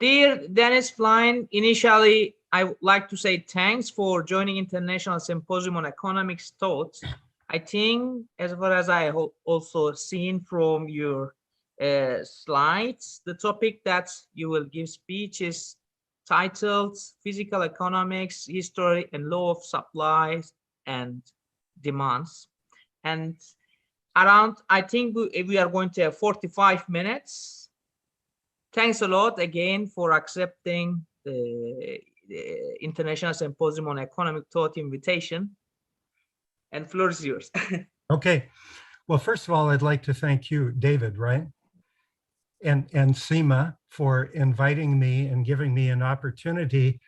Dear Dennis Flynn, initially, I would like to say thanks for joining International Symposium on Economics Thoughts. I think, as far as I also seen from your slides, the topic that you will give speech is titled Physical Economics, History and Law of Supplies and Demands. And around, I think we are going to have 45 minutes. Thanks a lot again for accepting the International Symposium on Economic Thought invitation. And floor is yours. Okay. Well, first of all, I'd like to thank you, David, right? And Seema for inviting me and giving me an opportunity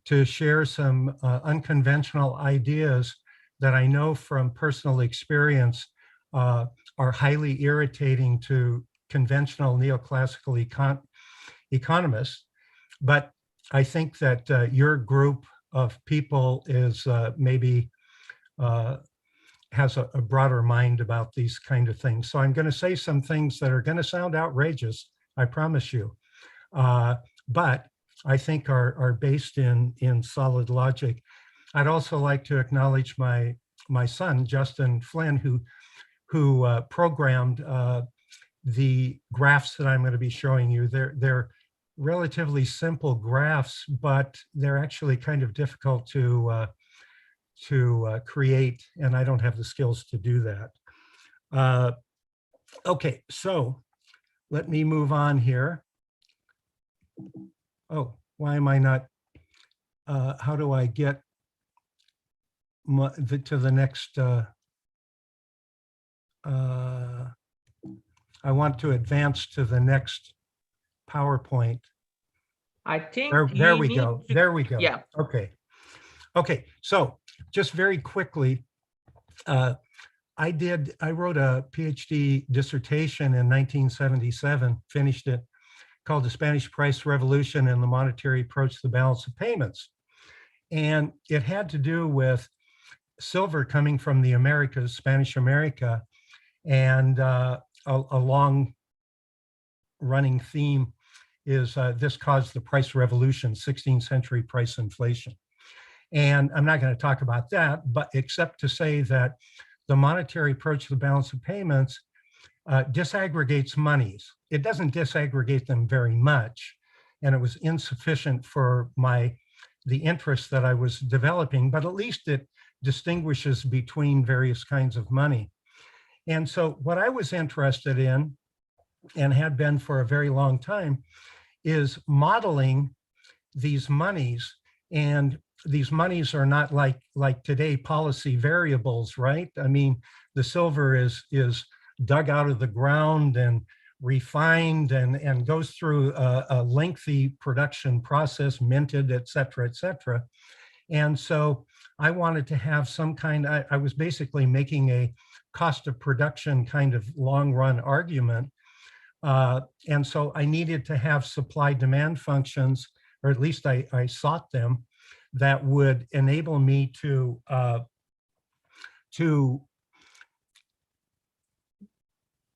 to share some unconventional ideas that I know from personal experience are highly irritating to conventional neoclassical economists. But I think that your group of people is maybe has a broader mind about these kind of things. So I'm going to say some things that are going to sound outrageous, I promise you, but I think are based in solid logic. I'd also like to acknowledge my son, Justin Flynn, who programmed the graphs that I'm going to be showing you. They're relatively simple graphs, but they're actually kind of difficult to create, and I don't have the skills to do that. Okay, so let me move on here. Oh, why am I not, how do I get to the next, I want to advance to the next PowerPoint. I think there we go. There we go. Yeah. Okay. Okay. So just very quickly, I wrote a PhD dissertation in 1977, finished it, called The Spanish Price Revolution and the Monetary Approach to the Balance of Payments. And it had to do with silver coming from the Americas, Spanish America, and a long running theme is this caused the price revolution, 16th century price inflation. And I'm not going to talk about that, but except to say that the monetary approach to the balance of payments disaggregates monies. It doesn't disaggregate them very much, and it was insufficient for the interest that I was developing, but at least it distinguishes between various kinds of money. And so what I was interested in, and had been for a very long time, is modeling these monies. And these monies are not like today policy variables, right? I mean, the silver is dug out of the ground and refined and goes through a lengthy production process, minted, et cetera, et cetera. And so I wanted to have some kind, I was basically making a cost of production kind of long run argument. And so I needed to have supply demand functions, or at least I sought them, that would enable me to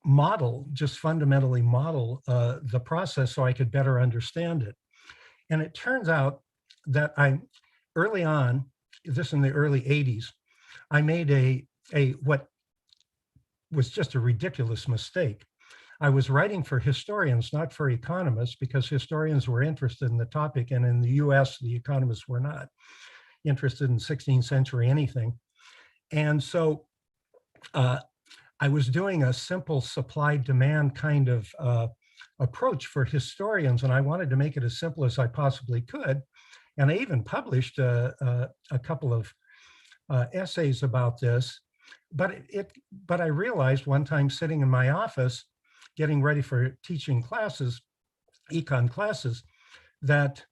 model, just fundamentally model the process so I could better understand it. And it turns out that early on, this in the early 80s, I made what was just a ridiculous mistake. I was writing for historians, not for economists, because historians were interested in the topic, and in the US, the economists were not interested in 16th century anything. And so I was doing a simple supply-demand kind of approach for historians, and I wanted to make it as simple as I possibly could. And I even published a couple of essays about this. But I realized one time sitting in my office, getting ready for teaching classes, econ classes, that,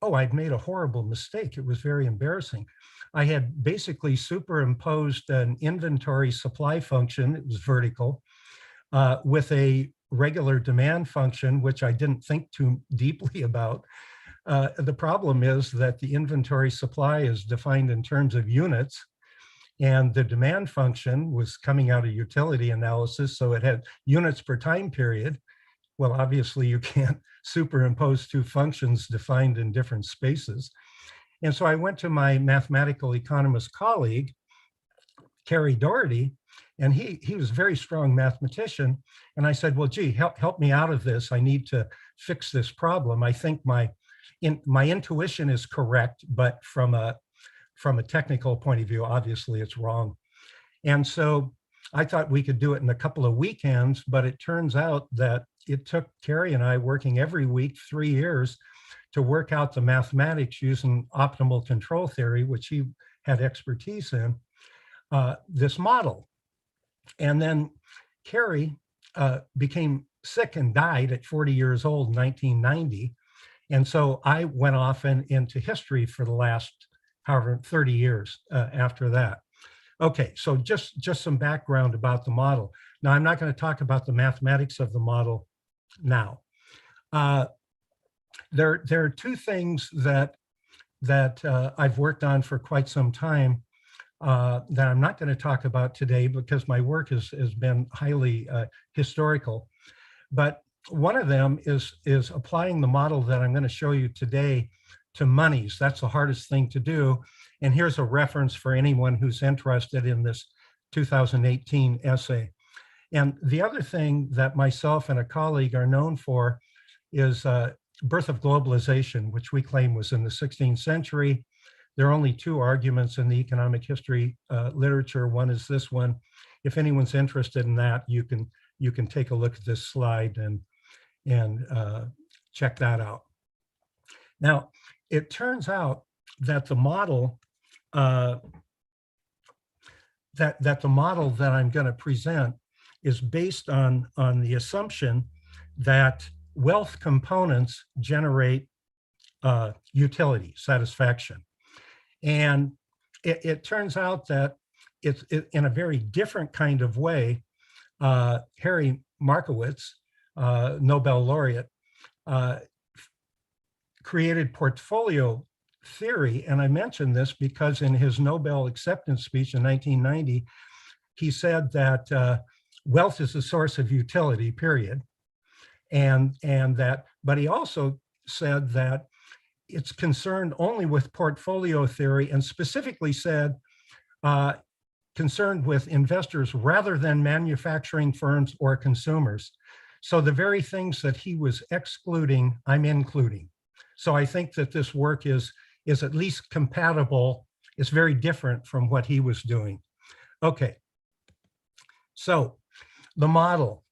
oh, I'd made a horrible mistake. It was very embarrassing. I had basically superimposed an inventory supply function, it was vertical, with a regular demand function, which I didn't think too deeply about. The problem is that the inventory supply is defined in terms of units, and the demand function was coming out of utility analysis, so it had units per time period. well, obviously you can't superimpose two functions defined in different spaces. And so I went to my mathematical economist colleague, Kerry Doherty, and he was a very strong mathematician. And I said, well, gee, help me out of this. I need to fix this problem. I think my intuition is correct, but from a technical point of view, obviously it's wrong. And so I thought we could do it in a couple of weekends, but it turns out that it took Kerry and I working every week, 3 years, to work out the mathematics using optimal control theory, which he had expertise in, this model. And then Kerry became sick and died at 40 years old in 1990. And so I went off into history for the last, however, 30 years after that. Okay, so just some background about the model. Now, I'm not going to talk about the mathematics of the model now. There are two things that I've worked on for quite some time that I'm not going to talk about today because my work has been highly historical. But one of them is applying the model that I'm going to show you today to monies. That's the hardest thing to do. And here's a reference for anyone who's interested in this 2018 essay. And the other thing that myself and a colleague are known for is birth of globalization, which we claim was in the 16th century. There are only two arguments in the economic history literature. One is this one. If anyone's interested in that, you can take a look at this slide and check that out. Now, it turns out that the model that the model that I'm going to present is based on the assumption that wealth components generate utility, satisfaction. And it turns out that it's in a very different kind of way. Harry Markowitz, Nobel laureate, created portfolio theory. And I mention this because in his Nobel acceptance speech in 1990, he said that wealth is a source of utility, period. And that, but he also said that it's concerned only with portfolio theory, and specifically said concerned with investors rather than manufacturing firms or consumers. So the very things that he was excluding, I'm including. So I think that this work is at least compatible. It's very different from what he was doing. Okay, so the model,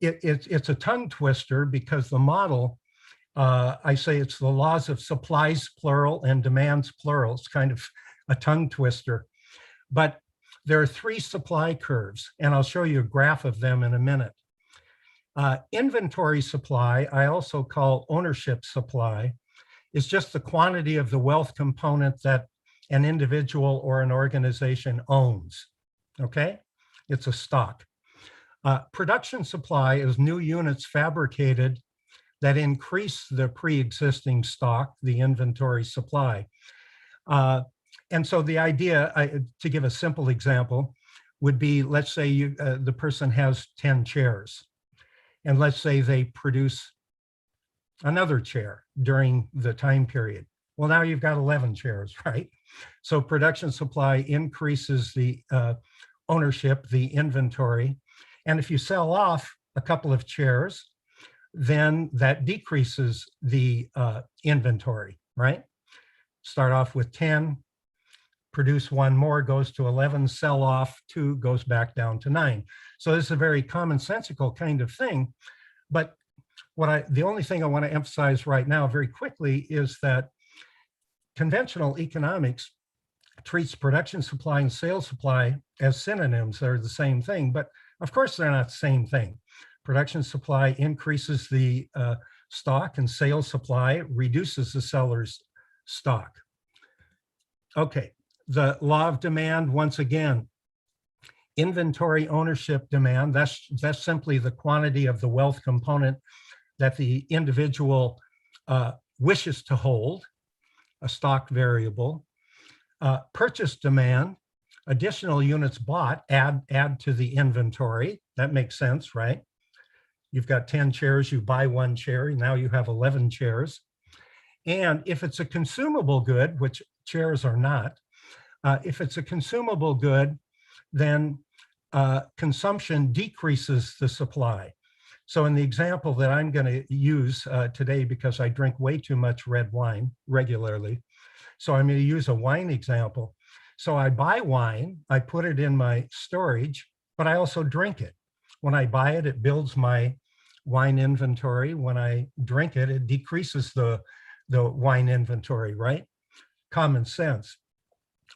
it's a tongue twister because the model, I say it's the laws of supplies, plural, and demands, plural. It's kind of a tongue twister. But there are three supply curves, and I'll show you a graph of them in a minute. Inventory supply, I also call ownership supply, is just the quantity of the wealth component that an individual or an organization owns, okay? It's a stock. Production supply is new units fabricated that increase the pre-existing stock, the inventory supply. And so the idea, to give a simple example, would be, let's say the person has 10 chairs, and let's say they produce another chair during the time period. Well, now you've got 11 chairs, right? So production supply increases the ownership, the inventory. And if you sell off a couple of chairs, then that decreases the inventory, right? Start off with 10, produce one more, goes to 11, sell off 2, goes back down to 9. So this is a very commonsensical kind of thing. But the only thing I want to emphasize right now very quickly is that conventional economics treats production supply and sales supply as synonyms. They're the same thing, but of course they're not the same thing. Production supply increases the stock, and sales supply reduces the seller's stock. Okay, the law of demand, once again, inventory ownership demand, that's simply the quantity of the wealth component that the individual wishes to hold, a stock variable. Purchase demand, additional units bought, add to the inventory. That makes sense, right? You've got 10 chairs, you buy one chair, now you have 11 chairs. And if it's a consumable good, which chairs are not, if it's a consumable good, then consumption decreases the supply. So in the example that I'm going to use today, because I drink way too much red wine regularly, so I'm going to use a wine example. So I buy wine, I put it in my storage, but I also drink it. When I buy it, it builds my wine inventory. When I drink it, it decreases the wine inventory, right? Common sense.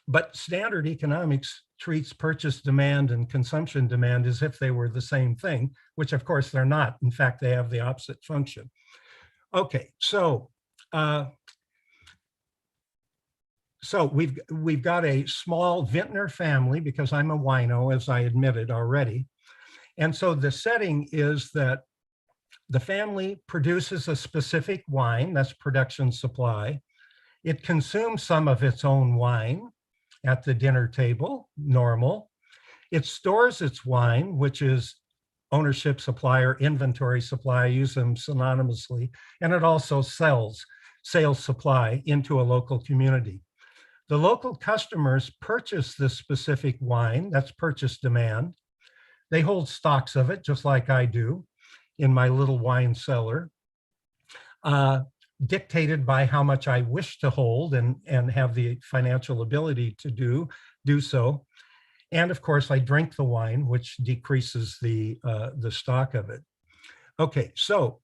But standard economics treats purchase demand and consumption demand as if they were the same thing, which of course they're not. In fact, they have the opposite function. Okay, so we've got a small vintner family, because I'm a wino, as I admitted already. And so the setting is that the family produces a specific wine, that's production supply. It consumes some of its own wine at the dinner table, normal. It stores its wine, which is ownership supply or inventory supply, I use them synonymously, and it also sells sales supply into a local community. The local customers purchase this specific wine, that's purchase demand. They hold stocks of it, just like I do in my little wine cellar, dictated by how much I wish to hold and have the financial ability to do so. And of course, I drink the wine, which decreases the stock of it. Okay, so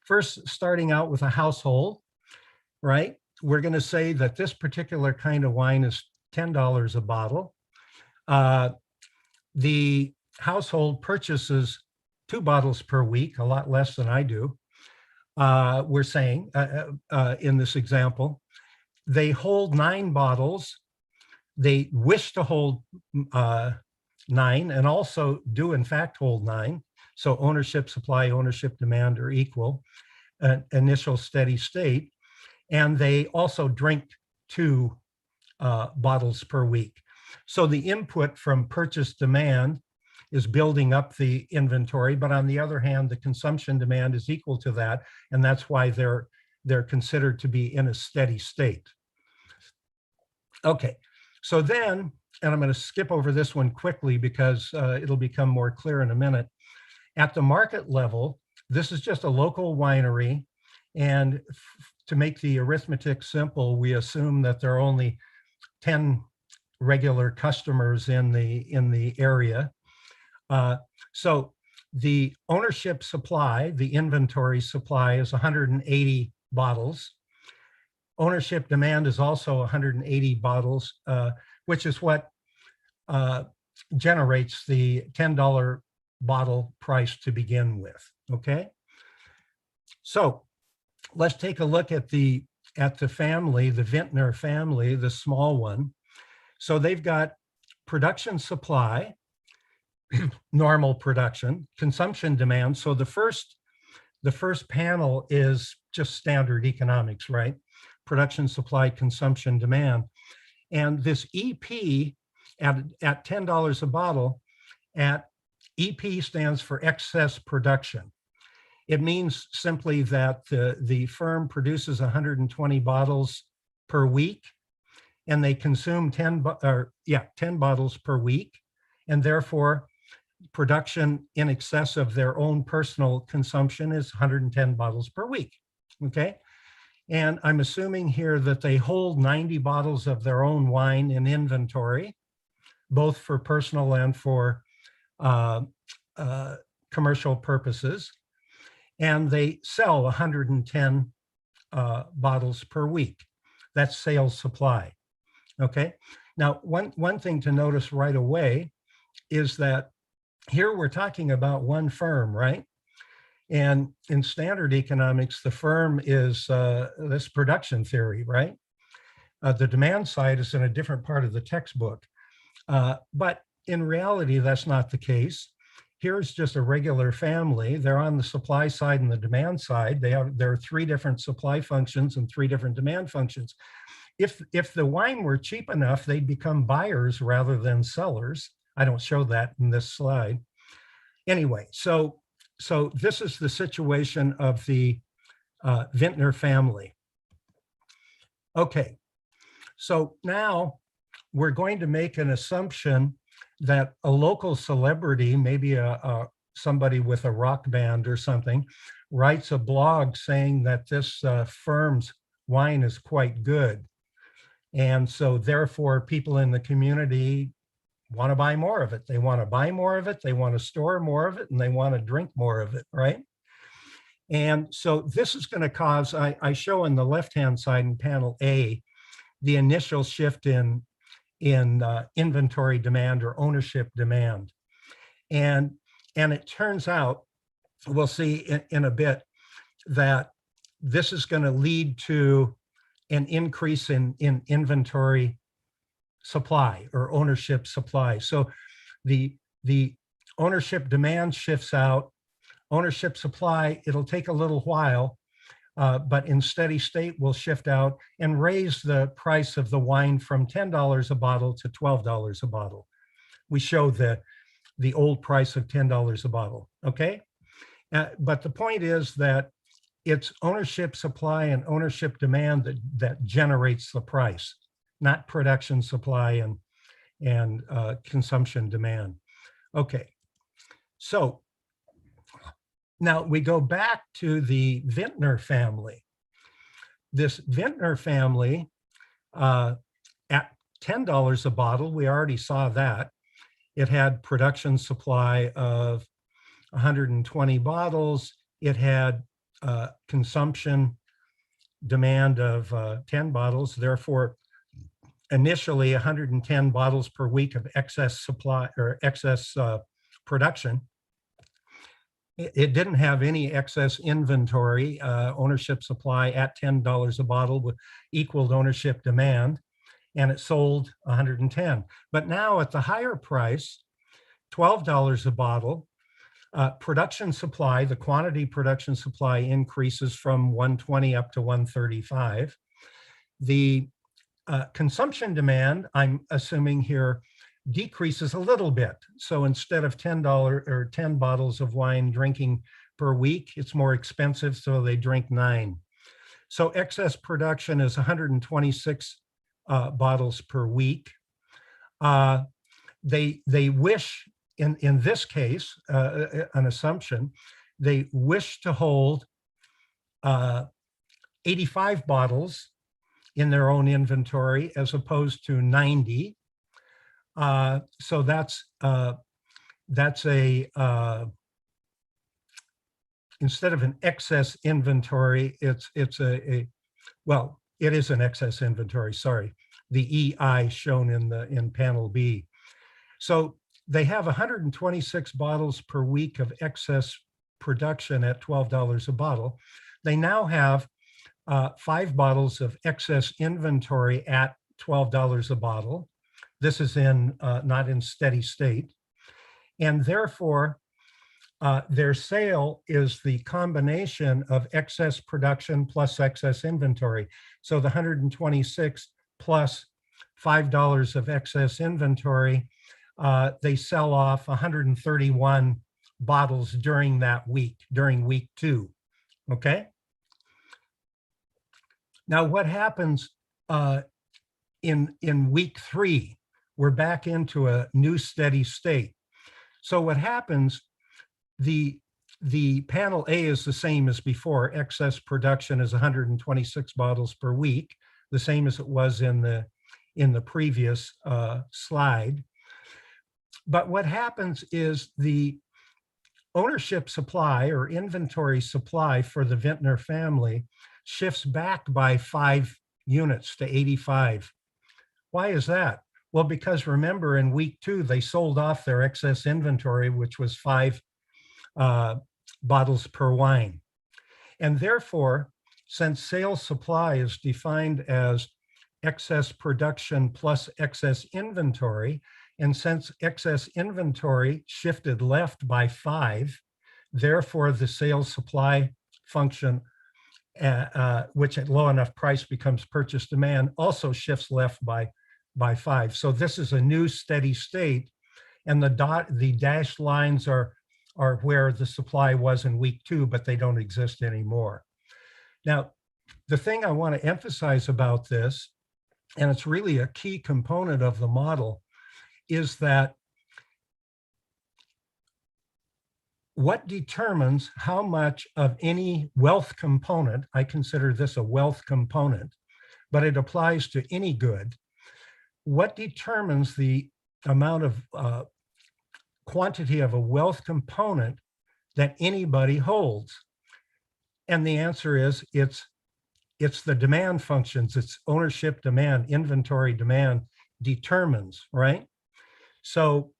first, starting out with a household, right? We're going to say that this particular kind of wine is $10 a bottle. The household purchases 2 bottles per week, a lot less than I do. We're saying in this example, they hold 9 bottles. They wish to hold 9 and also do in fact hold 9. So ownership supply, ownership demand are equal, initial steady state. And they also drink 2 bottles per week. So the input from purchase demand is building up the inventory, but on the other hand, the consumption demand is equal to that, and that's why they're considered to be in a steady state. Okay, so then, and I'm going to skip over this one quickly because it'll become more clear in a minute. At the market level, this is just a local winery, and to make the arithmetic simple, we assume that there are only 10 regular customers in the area. So the ownership supply, the inventory supply, is 180 bottles. Ownership demand is also 180 bottles, which is what generates the $10 bottle price to begin with, okay? So let's take a look at the family, the vintner family, the small one. So they've got production supply, normal production, consumption demand. So the first panel is just standard economics, right? Production, supply, consumption, demand. And this EP at $10 a bottle, EP stands for excess production. It means simply that the firm produces 120 bottles per week, and they consume 10 bottles per week, and therefore production in excess of their own personal consumption is 110 bottles per week, okay? And I'm assuming here that they hold 90 bottles of their own wine in inventory, both for personal and for commercial purposes. And they sell 110 bottles per week. That's sales supply, okay? Now, one thing to notice right away is that here we're talking about one firm, right? And in standard economics, the firm is this production theory, right? The demand side is in a different part of the textbook. But in reality, that's not the case. Here's just a regular family. They're on the supply side and the demand side. There are 3 different supply functions and 3 different demand functions. If the wine were cheap enough, they'd become buyers rather than sellers. I don't show that in this slide. Anyway, so so this is the situation of the vintner family. Okay, so now we're going to make an assumption that a local celebrity, maybe somebody with a rock band or something, writes a blog saying that this firm's wine is quite good. And so therefore people in the community want to buy more of it. They want to buy more of it, they want to store more of it, and they want to drink more of it, right? And so this is going to cause, I show on the left-hand side in panel A, the initial shift in inventory demand or ownership demand. And it turns out, we'll see in a bit, that this is going to lead to an increase in inventory supply or ownership supply. So the ownership demand shifts out, ownership supply, it'll take a little while, but in steady state will shift out and raise the price of the wine from $10 a bottle to $12 a bottle. We show the old price of $10 a bottle, okay? But the point is that it's ownership supply and ownership demand that generates the price, not production supply and consumption demand. Okay, so now we go back to the vintner family. This vintner family, at $10 a bottle, we already saw that. It had production supply of 120 bottles. It had consumption demand of 10 bottles. Therefore, initially 110 bottles per week of excess supply or excess production. It didn't have any excess inventory. Ownership supply at $10 a bottle equaled ownership demand, and it sold 110. But now at the higher price, $12 a bottle, production supply, the quantity production supply increases from 120 up to 135. The consumption demand, I'm assuming here, decreases a little bit. So instead of $10 or 10 bottles of wine drinking per week, it's more expensive, so they drink 9. So excess production is 126 bottles per week. They wish, in this case, an assumption, they wish to hold 85 bottles in their own inventory as opposed to 90. So that's a, instead of an excess inventory, well, it is an excess inventory, sorry. The EI shown in panel B. So they have 126 bottles per week of excess production at $12 a bottle. They now have 5 bottles of excess inventory at $12 a bottle. This is not in steady state. And therefore, their sale is the combination of excess production plus excess inventory. So the 126 plus $5 of excess inventory, they sell off 131 bottles during that week, during week 2, okay? Now what happens in week 3? We're back into a new steady state. So what happens, the panel A is the same as before. Excess production is 126 bottles per week, the same as it was in the previous slide. But what happens is the ownership supply or inventory supply for the vintner family shifts back by 5 units to 85. Why is that? Well, because remember in week 2, they sold off their excess inventory, which was 5 bottles per wine. And therefore, since sales supply is defined as excess production plus excess inventory, and since excess inventory shifted left by 5, therefore the sales supply function, which at low enough price becomes purchase demand, also shifts left by 5. So this is a new steady state, and the dashed lines are are where the supply was in week 2, but they don't exist anymore. Now, the thing I want to emphasize about this, and it's really a key component of the model, is that what determines how much of any wealth component, I consider this a wealth component, but it applies to any good, what determines the amount of quantity of a wealth component that anybody holds? And the answer is it's the demand functions, it's ownership demand, inventory demand determines, right? So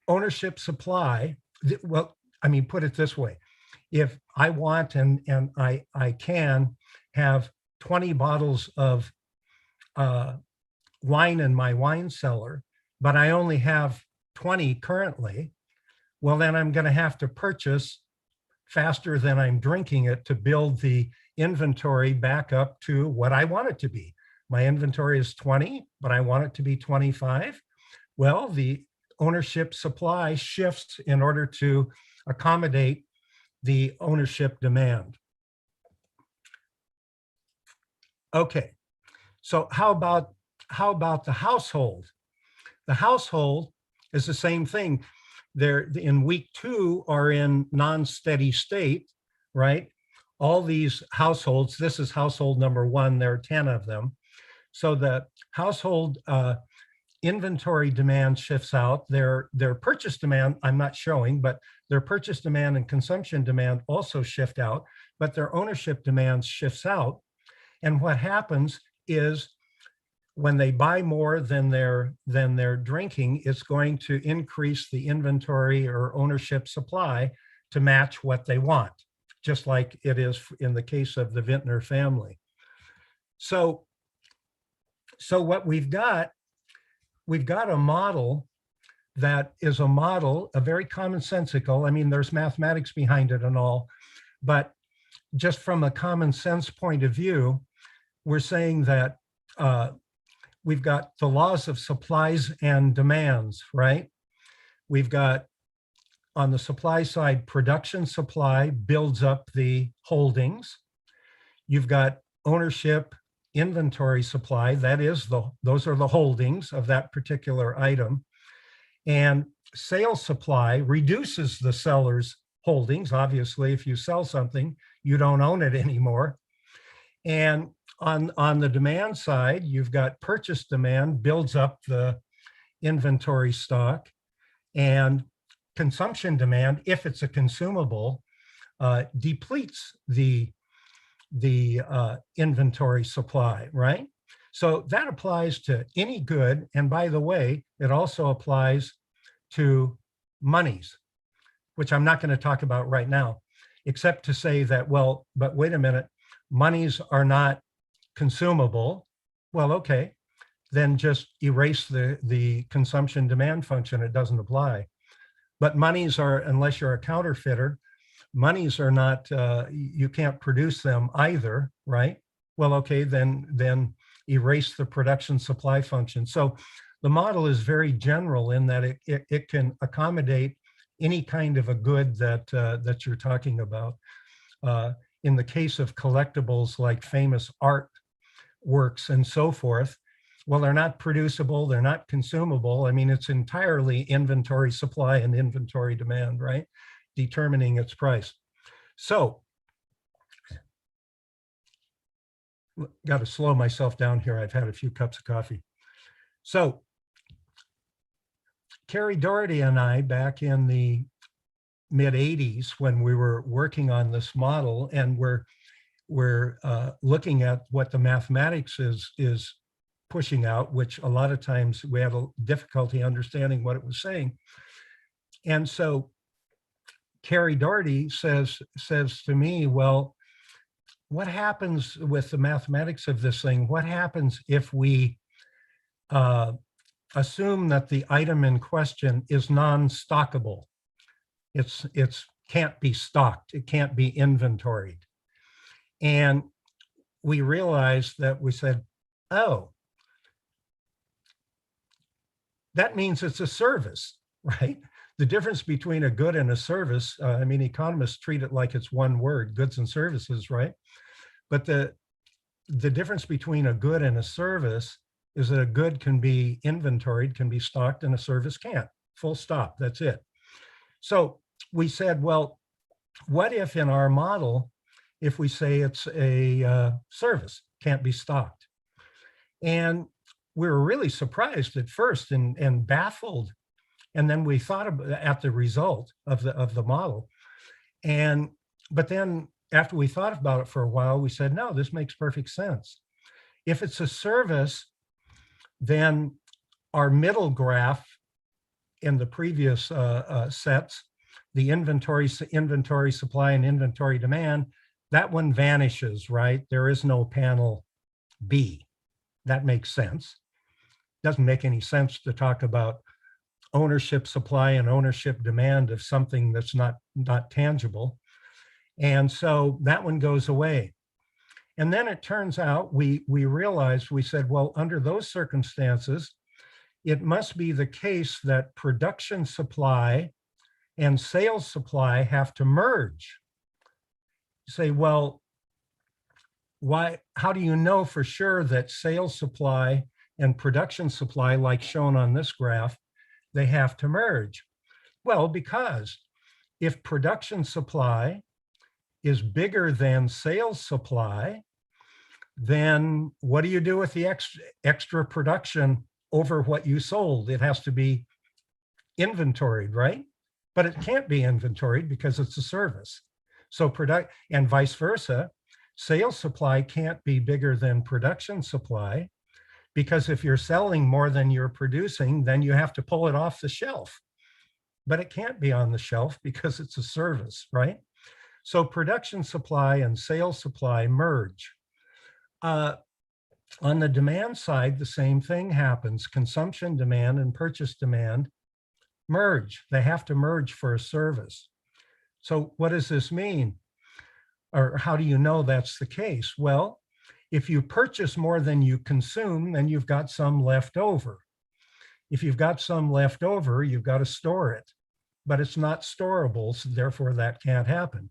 ownership supply, well, I mean, put it this way. If I want and I can have 20 bottles of wine in my wine cellar, but I only have 20 currently, well, then I'm going to have to purchase faster than I'm drinking it to build the inventory back up to what I want it to be. My inventory is 20, but I want it to be 25. Well, the ownership supply shifts in order to accommodate the ownership demand. Okay, so how about the household? The household is the same thing. They're in week 2 are in non-steady state, right? All these households, this is household number 1, there are 10 of them. So the household inventory demand shifts out. Their purchase demand, I'm not showing, but their purchase demand and consumption demand also shift out, but their ownership demand shifts out. And what happens is when they buy more than they're drinking, it's going to increase the inventory or ownership supply to match what they want, just like it is in the case of the Vintner family. So what we've got a model that is a very commonsensical, I mean, there's mathematics behind it and all, but just from a common sense point of view, we're saying that we've got the laws of supplies and demands, right? We've got, on the supply side, production supply builds up the holdings. You've got ownership, inventory supply, that is, those are the holdings of that particular item. And sales supply reduces the seller's holdings. Obviously, if you sell something, you don't own it anymore. And on the demand side, you've got purchase demand builds up the inventory stock, and consumption demand, if it's a consumable, depletes the inventory supply, right? So that applies to any good. And by the way, it also applies to monies, which I'm not going to talk about right now, except to say that, well, but wait a minute, monies are not consumable. Well, okay, then just erase the consumption demand function. It doesn't apply. But monies are, unless you're a counterfeiter, monies are not, you can't produce them either, right? Well, okay, then erase the production supply function. So the model is very general in that it can accommodate any kind of a good that you're talking about. In the case of collectibles like famous art works and so forth, well, they're not producible, they're not consumable. I mean, it's entirely inventory supply and inventory demand, right? Determining its price. So, got to slow myself down here. I've had a few cups of coffee. So, Carrie Doherty and I, back in the mid 80s, when we were working on this model, and we're looking at what the mathematics is pushing out, which a lot of times we had a difficulty understanding what it was saying. And so Carrie Doherty says to me, well, what happens with the mathematics of this thing? What happens if we assume that the item in question is non-stockable? It's can't be stocked, it can't be inventoried. And we realized that we said, oh, that means it's a service, right? the difference between a good and a service, I mean, economists treat it like it's one word, goods and services, right? But the difference between a good and a service is that a good can be inventoried, can be stocked, and a service can't. Full stop, that's it. So we said, well, what if in our model, if we say it's a service, can't be stocked? And we were really surprised at first and baffled. And then we thought at the result of the model. But then after we thought about it for a while, we said, no, this makes perfect sense. If it's a service, then our middle graph in the previous sets, the inventory supply and inventory demand, that one vanishes, right? There is no panel B. That makes sense. Doesn't make any sense to talk about ownership supply and ownership demand of something that's not tangible. And so that one goes away. And then it turns out we realized, we said, well, under those circumstances, it must be the case that production supply and sales supply have to merge. You say, well, why? How do you know for sure that sales supply and production supply, like shown on this graph, they have to merge? Well, because if production supply is bigger than sales supply, then what do you do with the extra production over what you sold? It has to be inventoried, right? But it can't be inventoried because it's a service. So and vice versa, sales supply can't be bigger than production supply, because if you're selling more than you're producing, then you have to pull it off the shelf. But it can't be on the shelf because it's a service, right? So production supply and sales supply merge. On the demand side, the same thing happens. Consumption demand and purchase demand merge. They have to merge for a service. So what does this mean? Or how do you know that's the case? Well, if you purchase more than you consume, then you've got some left over. If you've got some left over, you've got to store it, but it's not storable, so therefore that can't happen.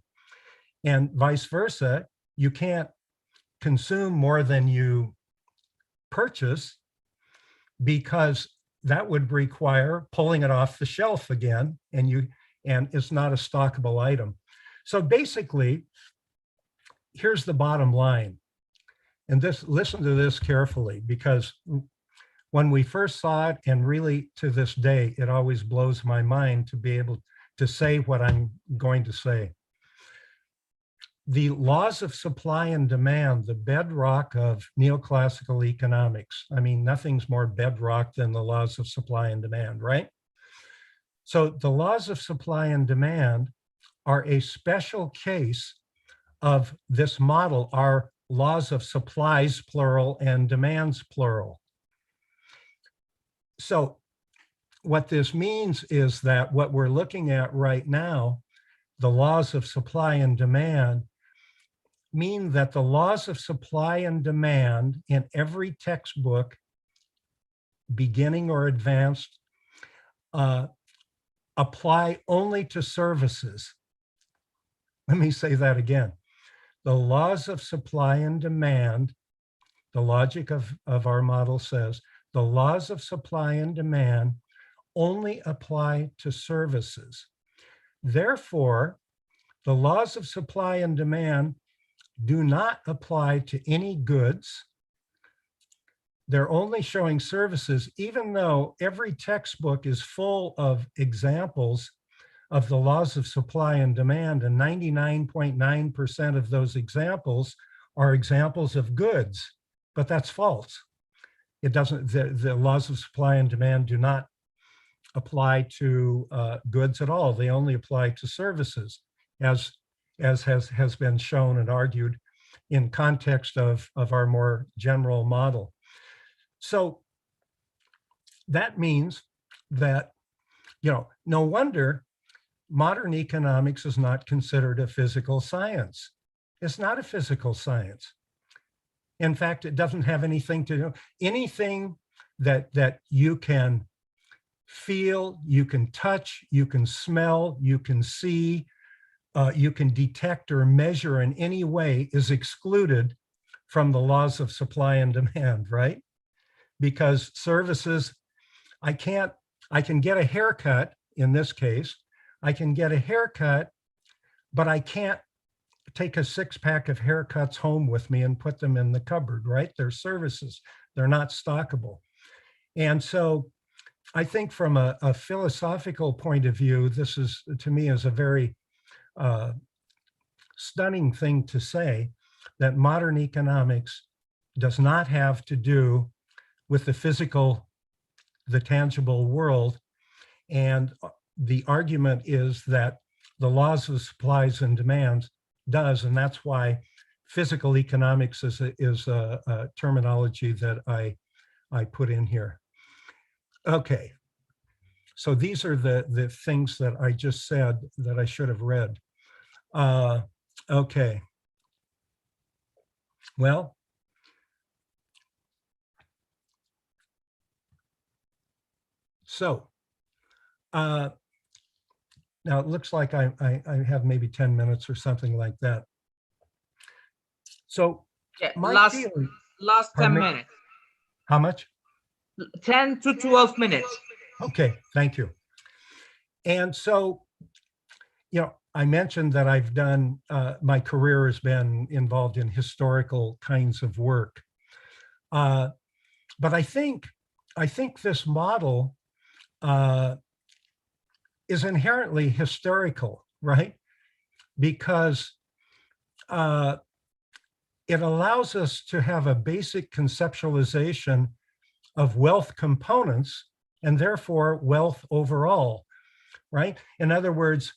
And vice versa, you can't consume more than you purchase, because that would require pulling it off the shelf again, and it's not a stockable item. So basically, here's the bottom line. And listen to this carefully, because when we first saw it, and really to this day, it always blows my mind to be able to say what I'm going to say. The laws of supply and demand, the bedrock of neoclassical economics. I mean, nothing's more bedrock than the laws of supply and demand, right? So the laws of supply and demand are a special case of this model, are laws of supplies, plural, and demands, plural. So what this means is that what we're looking at right now, the laws of supply and demand, mean that the laws of supply and demand in every textbook, beginning or advanced, apply only to services. Let me say that again. The laws of supply and demand, the logic of our model says, the laws of supply and demand only apply to services. Therefore, the laws of supply and demand do not apply to any goods. They're only showing services, even though every textbook is full of examples of the laws of supply and demand, and 99.9% of those examples are examples of goods, but that's false. It doesn't, the laws of supply and demand do not apply to goods at all. They only apply to services, as has been shown and argued in context of our more general model. So that means that, no wonder modern economics is not considered a physical science. It's not a physical science. In fact, it doesn't have anything to do, anything that you can feel, you can touch, you can smell, you can see, you can detect or measure in any way is excluded from the laws of supply and demand, right? Because services, I can get a haircut in this case, I can get a haircut, but I can't take a 6-pack of haircuts home with me and put them in the cupboard, right? They're services, they're not stockable. And so I think from a philosophical point of view, this is, to me, is a very stunning thing to say, that modern economics does not have to do with the physical, the tangible world. And the argument is that the laws of supplies and demands does, and that's why physical economics is a terminology that I put in here. Okay, so these are the things that I just said that I should have read. Okay, well, so now it looks like I have maybe 10 minutes or something like that. So Yeah, my last feeling, 10 minutes. How much? 10 to 12 minutes. Okay, thank you. And so, you know, I mentioned that I've done, my career has been involved in historical kinds of work. But I think this model is inherently historical, right? Because it allows us to have a basic conceptualization of wealth components and therefore wealth overall, right? In other words,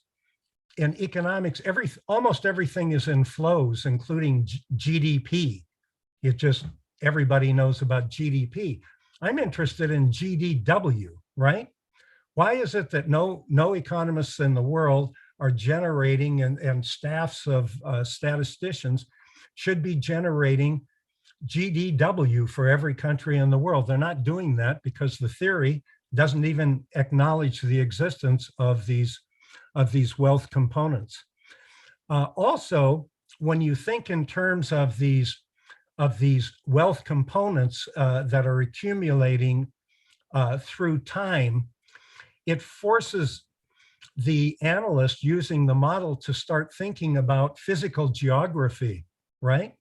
in economics, almost everything is in flows, including GDP. It just, everybody knows about GDP. I'm interested in GDW, right? Why is it that no economists in the world are generating, and staffs of statisticians should be generating GDW for every country in the world? They're not doing that because the theory doesn't even acknowledge the existence of these wealth components. Also, when you think in terms of these wealth components that are accumulating through time, it forces the analyst using the model to start thinking about physical geography, right?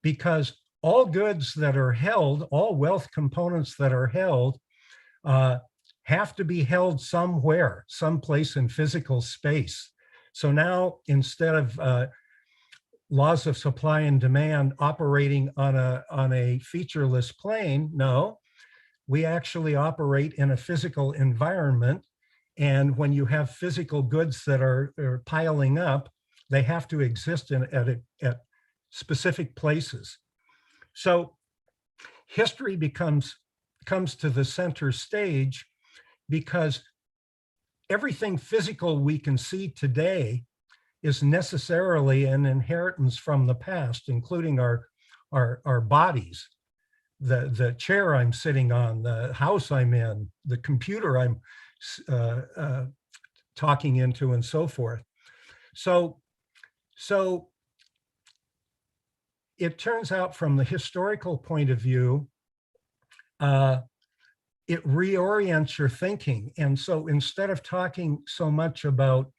Because all goods that are held, all wealth components that are held, have to be held somewhere, someplace in physical space. So now, instead of laws of supply and demand operating on a featureless plane, no, we actually operate in a physical environment. And when you have physical goods that are piling up, they have to exist at specific places. So history comes to the center stage because everything physical we can see today is necessarily an inheritance from the past, including our bodies, the chair I'm sitting on, the house I'm in, the computer I'm talking into, and so forth. So it turns out, from the historical point of view, it reorients your thinking. And so instead of talking so much about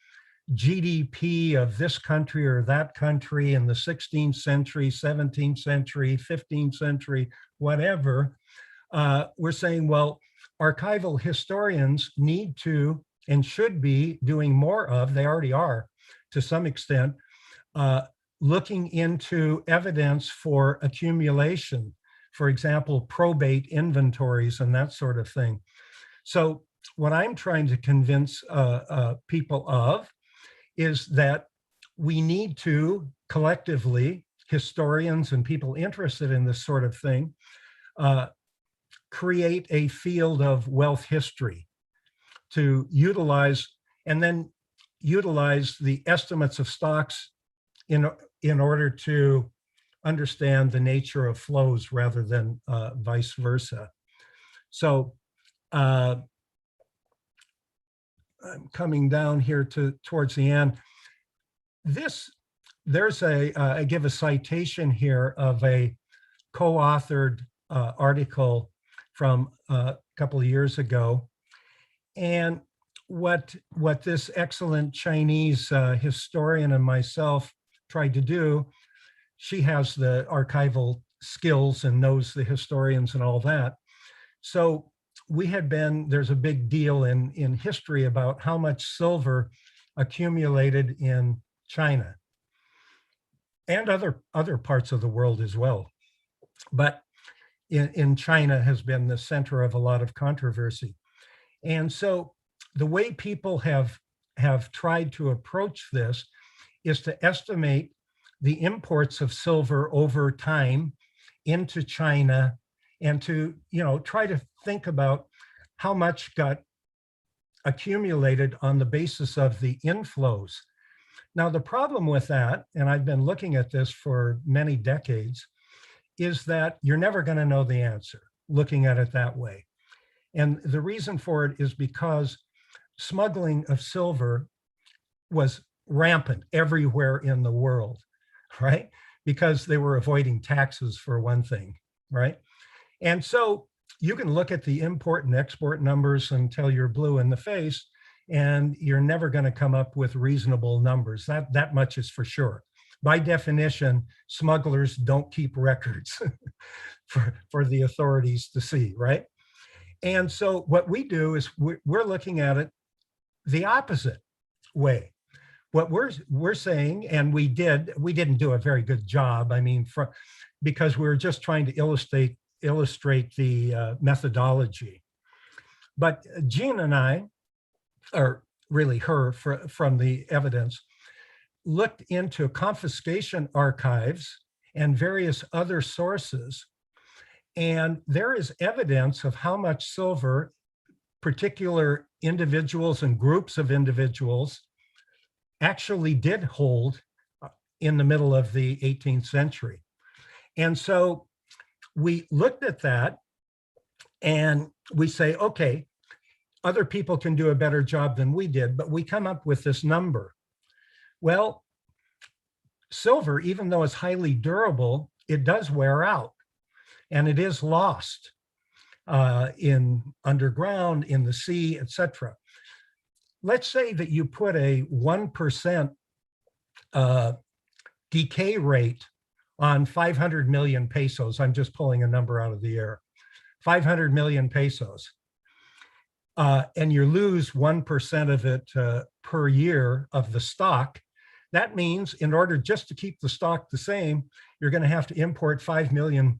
GDP of this country or that country in the 16th century, 17th century, 15th century, whatever, we're saying, well, archival historians need to and should be doing more of, they already are to some extent, looking into evidence for accumulation, for example, probate inventories and that sort of thing. So what I'm trying to convince people of is that we need to collectively, historians and people interested in this sort of thing, create a field of wealth history to utilize, and then utilize the estimates of stocks in order to understand the nature of flows rather than vice versa. So I'm coming down here towards the end. I give a citation here of a co-authored article from a couple of years ago. And what this excellent Chinese historian and myself tried to do, she has the archival skills and knows the historians and all that. So there's a big deal in history about how much silver accumulated in China and other parts of the world as well. But in China has been the center of a lot of controversy. And so the way people have tried to approach this is to estimate the imports of silver over time into China and to, try to think about how much got accumulated on the basis of the inflows. Now, the problem with that, and I've been looking at this for many decades, is that you're never going to know the answer looking at it that way. And the reason for it is because smuggling of silver was rampant everywhere in the world, right? Because they were avoiding taxes for one thing, right? And so you can look at the import and export numbers until you're blue in the face, and you're never going to come up with reasonable numbers. That much is for sure. By definition, smugglers don't keep records for the authorities to see, right? And so what we do is we're looking at it the opposite way. What we're saying, and we didn't do a very good job. I mean, because we were just trying to illustrate the methodology. But Jean and I, or really her from the evidence, looked into confiscation archives and various other sources. And there is evidence of how much silver particular individuals and groups of individuals actually did hold in the middle of the 18th century. And so we looked at that and we say, okay, other people can do a better job than we did, but we come up with this number. Well, silver, even though it's highly durable, it does wear out and it is lost in underground, in the sea, etc. Let's say that you put a 1% decay rate on 500 million pesos. I'm just pulling a number out of the air. 500 million pesos. And you lose 1% of it per year of the stock. That means in order just to keep the stock the same, you're going to have to import 5 million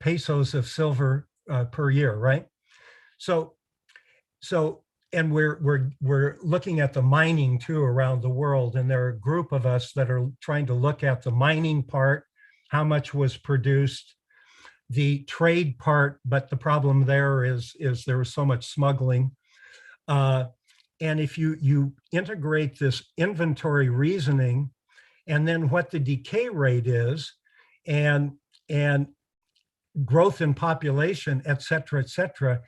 pesos of silver per year, right? So, and we're looking at the mining too around the world, and there are a group of us that are trying to look at the mining part, how much was produced, the trade part, but the problem there is there was so much smuggling. And if you integrate this inventory reasoning, and then what the decay rate is, and growth in population, et cetera,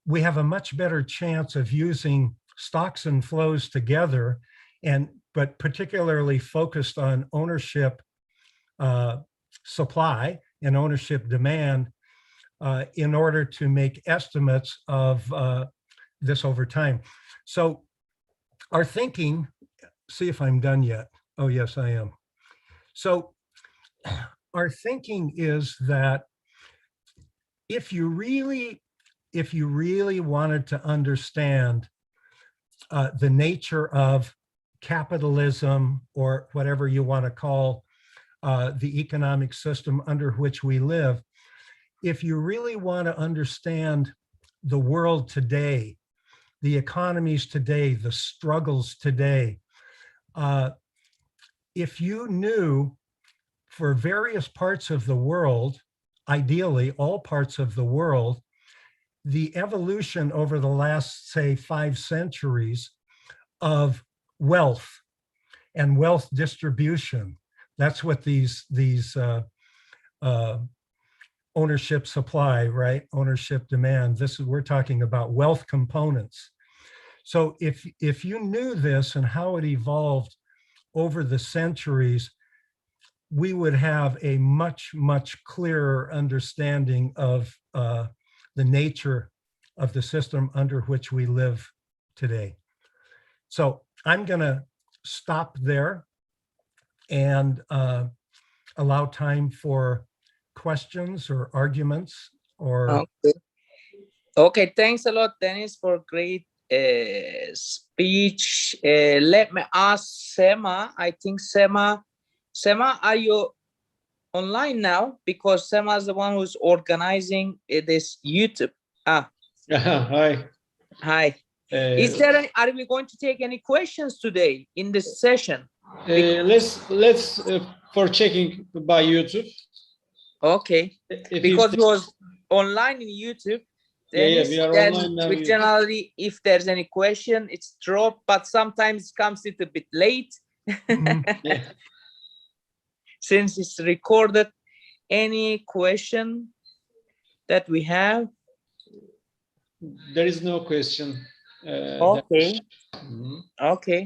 we have a much better chance of using stocks and flows together, but particularly focused on ownership supply and ownership demand in order to make estimates of this over time. So our thinking, see if I'm done yet. Oh, yes, I am. So our thinking is that if you really wanted to understand the nature of capitalism, or whatever you want to call the economic system under which we live, if you really want to understand the world today, the economies today, the struggles today, if you knew for various parts of the world, ideally all parts of the world, the evolution over the last, say, 5 centuries of wealth and wealth distribution, that's what these ownership supply, right? Ownership demand. We're talking about wealth components. So if you knew this and how it evolved over the centuries, we would have a much, much clearer understanding of the nature of the system under which we live today. So I'm going to stop there and allow time for questions or arguments or. Okay, thanks a lot, Dennis, for great speech. Let me ask Sema. I think Sema, are you online now? Because Sema is the one who's organizing this YouTube. Hi. Hi. Is there any, are we going to take any questions today in this session? Let's for checking by YouTube. Okay. Because it was online in YouTube. Yeah, we are online now. We generally, if there's any question, it's dropped, but sometimes it comes a little bit late. Yeah. Since it's recorded. Any question that we have? There is no question. Okay. Okay.